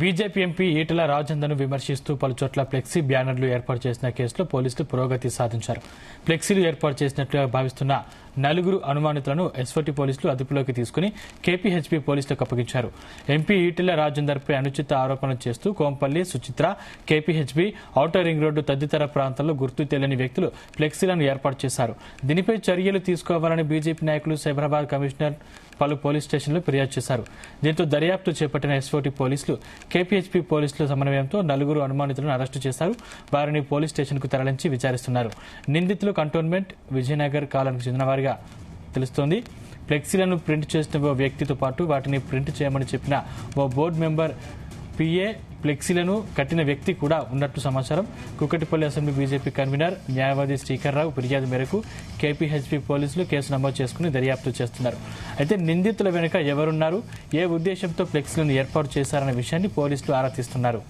BJP MP Etela రాజేందర్ను విమర్శిస్తూ పలుచోట్ల flexi బ్యానర్లు ఏర్పాటు చేసిన కేసులో పోలీసులు పురోగతి సాధించారు. ఫ్లెక్సీలు ఏర్పాటు చేసినట్లుగా భావిస్తున్న నలుగురు అనుమానితులను ఎస్ఓటీ పోలీసులు అదుపులోకి తీసుకుని కేపీహెచ్బీ పోలీసులకు అప్పగించారు. ఎంపీ ఈటెల రాజేందర్పై అనుచిత ఆరోపణలు చేస్తూ Kompally, Suchitra, KPHB, outer ring road తదితర ప్రాంతాల్లో గుర్తు తెలియని వ్యక్తులు ఫ్లెక్సీలను ఏర్పాటు చేశారు. దీనిపై చర్యలు తీసుకోవాలని బీజేపీ నాయకులు సైబరాబాద్ కమిషనర్ పలు పోలీస్ స్టేషన్లు ఫిర్యాదు చేశారు. దీంతో దర్యాప్తు చేపట్టిన ఎస్ఓటీ పోలీసులు కేపీహెచ్బీ పోలీసుల సమన్వయంతో నలుగురు అనుమానితులను అరెస్టు చేశారు. వారిని పోలీస్ స్టేషన్కు తరలించి విచారిస్తున్నారు. నిందితులు కంటోన్మెంట్, విజయనగర్ కాలానికి చెందిన వారిగా తెలుస్తోంది. ఫ్లెక్సీలను ప్రింట్ చేసిన ఓ వ్యక్తితో పాటు వాటిని ప్రింట్ చేయమని చెప్పిన ఓ బోర్డు మెంబర్, పిఏ, ఫ్లెక్సీలను కట్టిన వ్యక్తి కూడా ఉన్నట్లు సమాచారం. కుకటిపల్లి అసెంబ్లీ బీజేపీ కన్వీనర్ న్యాయవాది శ్రీకర్రావు ఫిర్యాదు మేరకు కేపీహెచ్బీ పోలీసులు కేసు నమోదు చేసుకుని దర్యాప్తు చేస్తున్నారు. అయితే నిందితుల వెనుక ఎవరున్నారు, ఏ ఉద్దేశంతో ఫ్లెక్సీలను ఏర్పాటు చేశారన్న విషయాన్ని పోలీసులు ఆరా తీస్తున్నారు.